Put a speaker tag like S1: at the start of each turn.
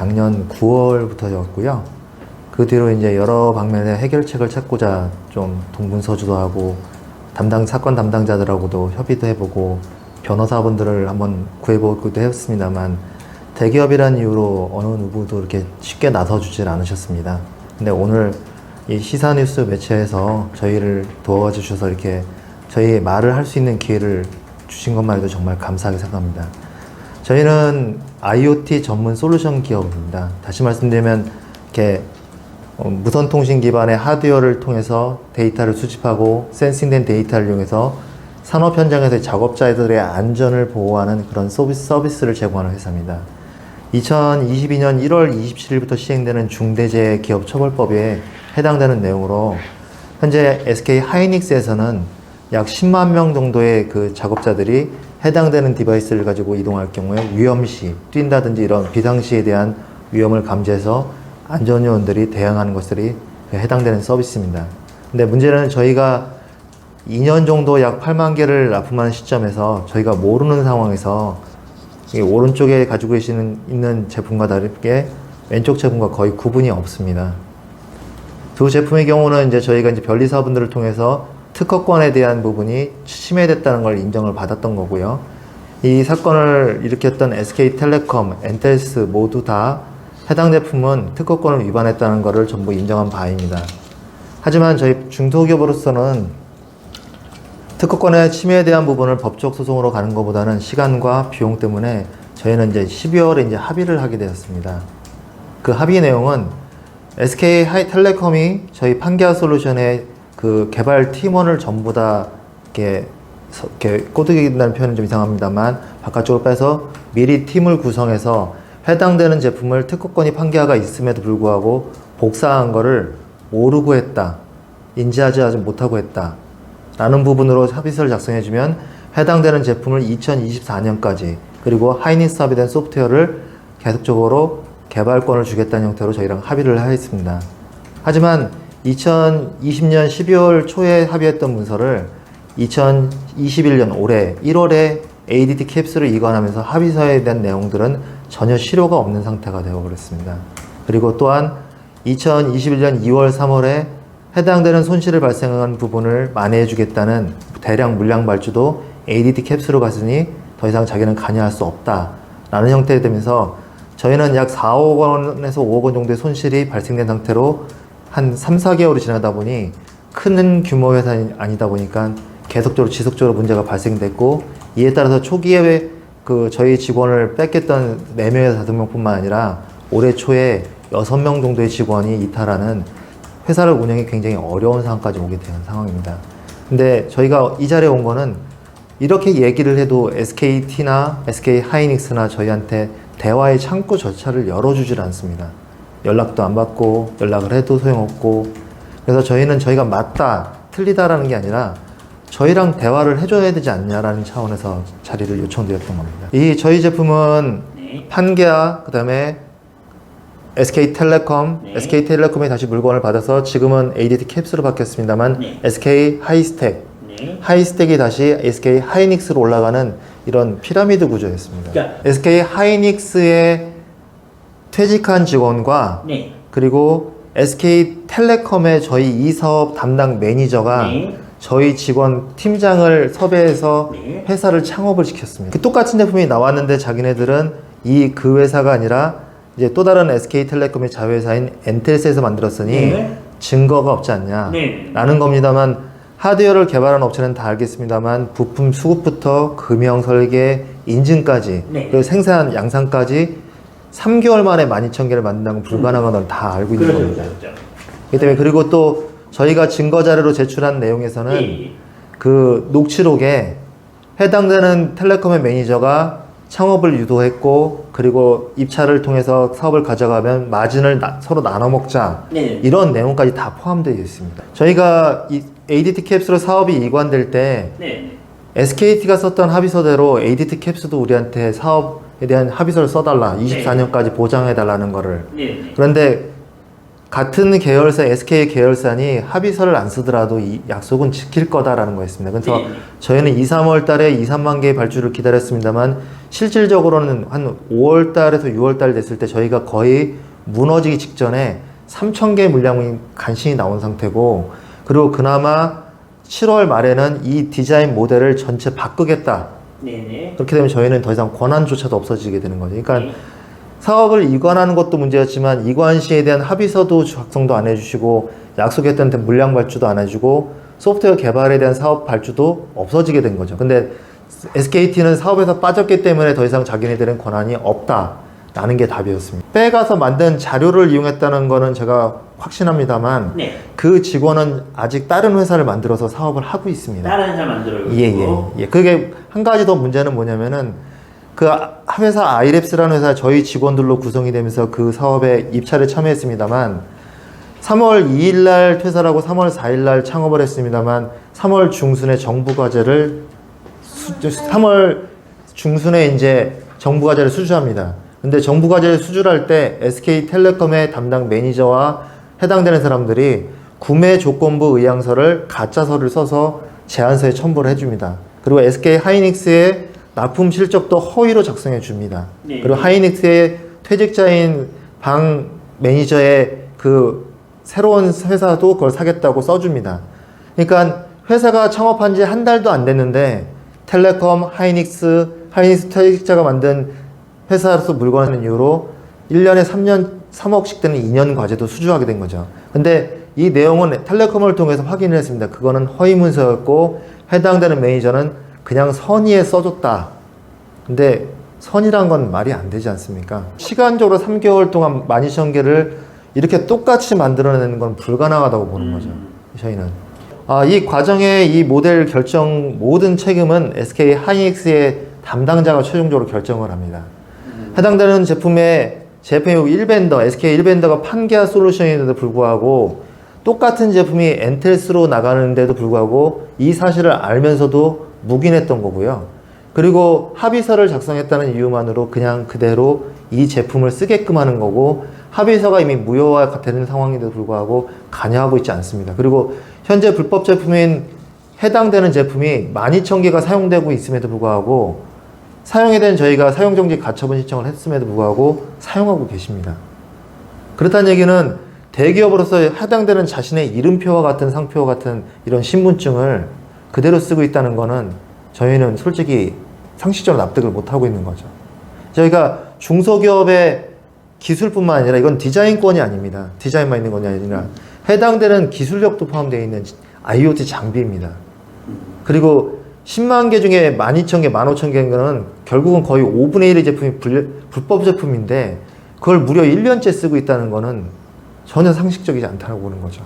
S1: 작년 9월부터였고요. 그 뒤로 이제 여러 방면의 해결책을 찾고자 좀 동분서주도 하고 사건 담당자들하고도 협의도 해보고 변호사분들을 한번 구해보기도 했습니다만 대기업이라는 이유로 어느 누구도 이렇게 쉽게 나서주질 않으셨습니다. 근데 오늘 이 시사뉴스 매체에서 저희를 도와주셔서 이렇게 저희의 말을 할 수 있는 기회를 주신 것만 해도 정말 감사하게 생각합니다. 저희는 IoT 전문 솔루션 기업입니다. 다시 말씀드리면 이렇게 무선 통신 기반의 하드웨어를 통해서 데이터를 수집하고 센싱된 데이터를 이용해서 산업 현장에서 작업자들의 안전을 보호하는 그런 서비스를 제공하는 회사입니다. 2022년 1월 27일부터 시행되는 중대재해기업처벌법에 해당되는 내용으로 현재 SK 하이닉스에서는 약 10만 명 정도의 그 작업자들이 해당되는 디바이스를 가지고 이동할 경우에 위험시, 뛴다든지 이런 비상시에 대한 위험을 감지해서 안전요원들이 대응하는 것들이 해당되는 서비스입니다. 근데 문제는 저희가 2년 정도 약 8만 개를 납품하는 시점에서 저희가 모르는 상황에서 오른쪽에 가지고 있는 제품과 다르게 왼쪽 제품과 거의 구분이 없습니다. 두 제품의 경우는 이제 저희가 이제 변리사분들을 통해서 특허권에 대한 부분이 침해됐다는 걸 인정을 받았던 거고요. 이 사건을 일으켰던 SK텔레콤, 엔텔스 모두 다 해당 제품은 특허권을 위반했다는 것을 전부 인정한 바입니다. 하지만 저희 중소기업으로서는 특허권의 침해에 대한 부분을 법적 소송으로 가는 것보다는 시간과 비용 때문에 저희는 이제 12월에 이제 합의를 하게 되었습니다. 그 합의 내용은 SK텔레콤이 저희 판기아 솔루션의 그 개발 팀원을 전부 다 이렇게 꼬드긴다는 표현은 좀 이상합니다만 바깥쪽으로 빼서 미리 팀을 구성해서 해당되는 제품을 특허권이 판기아가 있음에도 불구하고 복사한 거를 모르고 했다, 인지하지 못하고 했다 라는 부분으로 합의서를 작성해주면 해당되는 제품을 2024년까지 그리고 하이닉스 합의된 소프트웨어를 계속적으로 개발권을 주겠다는 형태로 저희랑 합의를 하였습니다. 하지만 2020년 12월 초에 합의했던 문서를 2021년 올해 1월에 ADT 캡슐을 이관하면서 합의서에 대한 내용들은 전혀 실효가 없는 상태가 되어버렸습니다. 그리고 또한 2021년 2월 3월에 해당되는 손실을 발생한 부분을 만회해 주겠다는 대량 물량 발주도 ADT 캡슐로 갔으니 더 이상 자기는 관여할 수 없다 라는 형태가 되면서 저희는 약 4억 원에서 5억 원 정도의 손실이 발생된 상태로 한 3, 4개월이 지나다 보니 큰 규모 회사는 아니다 보니까 계속적으로 지속적으로 문제가 발생됐고 이에 따라서 초기에 그 저희 직원을 뺏겼던 4명에서 5명뿐만 아니라 올해 초에 6명 정도의 직원이 이탈하는 회사를 운영이 굉장히 어려운 상황까지 오게 된 상황입니다. 근데 저희가 이 자리에 온 거는 이렇게 얘기를 해도 SKT나 SK 하이닉스나 저희한테 대화의 창구조차를 열어주질 않습니다. 연락도 안 받고 연락을 해도 소용없고 그래서 저희는 저희가 맞다 틀리다라는 게 아니라 저희랑 대화를 해줘야 되지 않냐라는 차원에서 자리를 요청드렸던 겁니다. 이 저희 제품은 판기아 그 다음에 SK텔레콤, SK텔레콤이 다시 물건을 받아서 지금은 ADT 캡슐로 바뀌었습니다만 SK 하이스텍, 하이스텍이 다시 SK 하이닉스로 올라가는 이런 피라미드 구조였습니다. 그러니까 SK 하이닉스의 퇴직한 직원과 그리고 SK텔레콤의 저희 이 사업 담당 매니저가 저희 직원 팀장을 섭외해서 회사를 창업을 시켰습니다. 똑같은 제품이 나왔는데 자기네들은 그 회사가 아니라 이제 또 다른 SK텔레콤의 자회사인 엔텔스에서 만들었으니 증거가 없지 않냐 라는 겁니다만 하드웨어를 개발한 업체는 다 알겠습니다만 부품 수급부터 금형 설계, 인증까지 그리고 생산 양산까지 3개월 만에 12,000개를 만든다는 건 불가능한 걸 다 알고 있는 겁니다. 그렇기 때문에 그리고 또 저희가 증거 자료로 제출한 내용에서는 그 녹취록에 해당되는 텔레콤의 매니저가 창업을 유도했고 그리고 입찰을 통해서 사업을 가져가면 마진을 서로 나눠 먹자 이런 내용까지 다 포함되어 있습니다. 저희가 이 ADT 캡슐 사업이 이관될 때 SKT가 썼던 합의서대로 ADT 캡슐도 우리한테 사업에 대한 합의서를 써달라 24년까지 보장해달라는 거를 그런데 같은 계열사 SK 계열사니 합의서를 안 쓰더라도 이 약속은 지킬 거다라는 거였습니다. 그래서
S2: 네.
S1: 저희는 2, 3월 달에 2, 3만 개의 발주를 기다렸습니다만 실질적으로는 한 5월 달에서 6월 달 됐을 때 저희가 거의 무너지기 직전에 3,000개 물량이 간신히 나온 상태고, 그리고 그나마 7월 말에는 이 디자인 모델을 전체 바꾸겠다.
S2: 네네.
S1: 그렇게 되면 저희는 더 이상 권한조차도 없어지게 되는 거죠. 그러니까
S2: 네.
S1: 사업을 이관하는 것도 문제였지만 이관 시에 대한 합의서도 작성도 안 해주시고 약속했던 물량 발주도 안 해주고 소프트웨어 개발에 대한 사업 발주도 없어지게 된 거죠. 근데 SKT는 사업에서 빠졌기 때문에 더 이상 자기네들은 권한이 없다라는 게 답이었습니다. 빼가서 만든 자료를 이용했다는 거는 제가 확신합니다만
S2: 네.
S1: 그 직원은 아직 다른 회사를 만들어서 사업을 하고 있습니다.
S2: 다른 회사 만들어요.
S1: 예. 그게 한 가지 더 문제는 뭐냐면은 그 회사 아이랩스라는 회사 저희 직원들로 구성이 되면서 그 사업에 입찰에 참여했습니다만 3월 2일 날 퇴사하고 3월 4일 날 창업을 했습니다만 3월 중순에 정부 과제를 3월 중순에 이제 정부 과제를 수주합니다. 근데 정부 과제를 수주할 때 SK텔레콤의 담당 매니저와 해당되는 사람들이 구매 조건부 의향서를 가짜서를 써서 제안서에 첨부를 해줍니다. 그리고 SK 하이닉스의 납품 실적도 허위로 작성해 줍니다.
S2: 네.
S1: 그리고 하이닉스의 퇴직자인 방 매니저의 그 새로운 회사도 그걸 사겠다고 써줍니다. 그러니까 회사가 창업한 지 한 달도 안 됐는데 텔레콤, 하이닉스 퇴직자가 만든 회사로서 물건을 이유로 1년에 3억씩 되는 2년 과제도 수주하게 된 거죠. 근데 이 내용은 텔레콤을 통해서 확인을 했습니다. 그거는 허위 문서였고 해당되는 매니저는 그냥 선의에 써줬다. 근데 선이란 건 말이 안 되지 않습니까? 시간적으로 3개월 동안 12,000개를 이렇게 똑같이 만들어내는 건 불가능하다고 보는 거죠. 저희는. 이 과정의 이 모델 결정 모든 책임은 SK 하이닉스의 담당자가 최종적으로 결정을 합니다. 해당되는 제품의 제품의 1벤더, SK 1벤더가 판기아 솔루션인데도 불구하고 똑같은 제품이 엔텔스로 나가는데도 불구하고 이 사실을 알면서도 묵인했던 거고요. 그리고 합의서를 작성했다는 이유만으로 그냥 그대로 이 제품을 쓰게끔 하는 거고 합의서가 이미 무효화 되는 상황인데도 불구하고 관여하고 있지 않습니다. 그리고 현재 불법 제품인 해당되는 제품이 12,000개가 사용되고 있음에도 불구하고 사용에 대한 저희가 사용정지 가처분 신청을 했음에도 불구하고 사용하고 계십니다. 그렇다는 얘기는 대기업으로서 해당되는 자신의 이름표와 같은 상표와 같은 이런 신분증을 그대로 쓰고 있다는 거는 저희는 솔직히 상식적으로 납득을 못하고 있는 거죠. 저희가 중소기업의 기술뿐만 아니라 이건 디자인권이 아닙니다. 디자인만 있는 것이 아니라 해당되는 기술력도 포함되어 있는 IoT 장비입니다. 그리고 10만 개 중에 12,000개, 15,000개는 결국은 거의 5분의 1의 제품이 불법 제품인데 그걸 무려 1년째 쓰고 있다는 거는 전혀 상식적이지 않다고 보는 거죠.